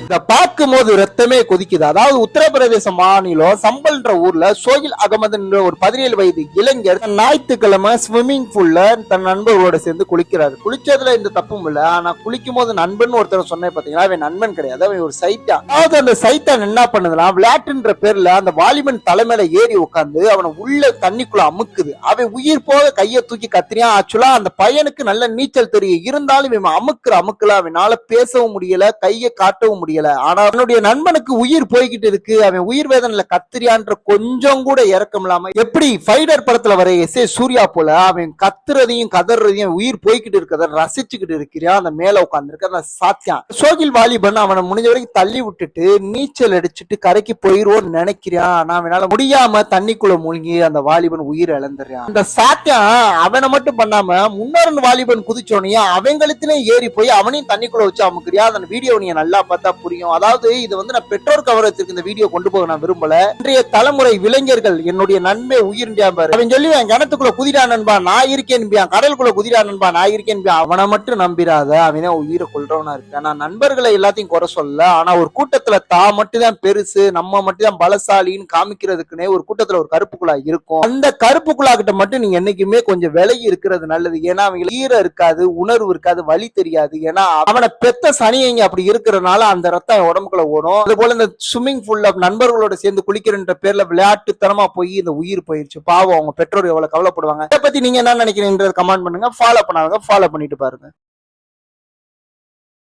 இத பார்க்கும் போது ரத்தமே கொதிக்குது. அதாவது உத்தரப்பிரதேச மாநிலம் சம்பல்ன்ற ஊர்ல சோகில் அகமது என்ற ஒரு 17 வயது இளைஞர் ஞாயிற்றுக்கிழமை ஸ்விம்மிங் பூல்ல தன் நண்பர்களோட சேர்ந்து குளிக்கிறாரு. குளிச்சதுல இந்த தப்பும் இல்ல. ஆனா குளிக்கும் போது நண்பன் ஒருத்தர் சொன்னேன் பாத்தீங்களா, அவன் நண்பன் கிடையாது, அவன் ஒரு சைத்தான். அதாவது அந்த சைத்தான் என்ன பண்ணுதுன்னா, விளையாட்டுன்ற பேர்ல அந்த வாலிபன் தலைமையில ஏறி உட்கார்ந்து அவனை உள்ள தண்ணிக்குள்ள அமுக்குது. அவன் உயிர் போக கையை தூக்கி கத்திரியா. ஆக்சுவலா அந்த பையனுக்கு நல்ல நீச்சல் தெரியும், இருந்தாலும் இவன் அமுக்கல அவனால பேசவும் முடியல, கையை காட்டவும் முடியல. ஆனா அவனுடைய நண்பனுக்கு உயிர் போய்கிட்டு இருக்கு, அவன் உயிர் வேதனையில கத்திரியான்ற கொஞ்சம் கூட இறக்கம் இல்லாம, எப்படி ஃபைடர் படத்துல வர சூர்யா போல அவன் கத்துறதையும் கதறதையும் உயிர் போய்கிட்டு இருக்கிறத ரசிச்சுக்கிட்டு இருக்கிறான் அந்த மேல உட்கார்ந்து அந்த சாத்தியம். சோகில் வாலிபன் அவனை முடிஞ்ச வரைக்கும் தள்ளி விட்டுட்டு நீச்சல் அடிச்சுட்டு கரைக்கு போயிருவோன்னு நினைக்கிறான். ஆனா அவனால முடியாம தண்ணிக்குள்ள மூழ்கி அந்த வாலிபன் உயிர் இழந்துறான். அந்த சாத்தியம் அவனை மட்டும் பண்ணாம முன்னொரு வாலிபன் குதிச்சோனையா அவங்களுத்திலே ஏறி போய் அவனையும் தண்ணிக்குள்ள வச்சு அமுக்குறியா. அந்த வீடியோ நீங்க நல்லா பார்த்தா புரியும். அதாவது இது வந்து நான் பெற்றோர் கவனத்திற்கு இந்த வீடியோ கொண்டு போக நான் விரும்பல. இன்றைய தலைமுறை இளைஞர்கள் என்னுடைய நன்மை உயிர் அவன் சொல்லி கிணத்துக்குள்ள குதிரா நண்பா நான் இருக்கேன், கடலுக்குள்ள குதிரா நண்பா நான் இருக்கேன், அவனை மட்டும் நம்பிராத, அவன் உயிரை கொள்றவனா இருக்கு. நான் நண்பர்களை எல்லாத்தையும் குறை சொல்ல, ஆனா ஒரு கூட்டத்துல மட்டும் தான் பெருசு, நம்ம மட்டும் தான் பலசாலின்னு காமிக்கிறதுக்குன்னே ஒரு கூட்டத்துல ஒரு கருப்பு குழா இருக்கும். அந்த கருப்பு குழா கிட்ட மட்டும் நீங்க என்னைக்குமே கொஞ்சம் விலகி இருக்கிறது நல்லது. ஏன்னா அவங்க ஈர இருக்காது, உணர்வு இருக்காது, வலி தெரியாது. ஏன்னா அவனை பெத்த சனியங்க அப்படி இருக்கிறனால அந்த ரத்தம் உடம்புக்குள்ள ஓடும். அது போல இந்த ஸ்விம்மிங் பூல்ல நண்பர்களோட சேர்ந்து குளிக்கிறன்ற பேர்ல விளையாட்டுத்தனமா போய் இந்த உயிர் போயிருச்சு. பாவம் அவங்க பெற்றோர் எவ்வளவு கவலைப்படுவாங்க. இதை பத்தி நீங்க என்ன நினைக்கிறீங்க கமெண்ட் பண்ணுங்க. ஃபாலோ பண்ணாங்க, ஃபாலோ பண்ணிட்டு பாருங்க.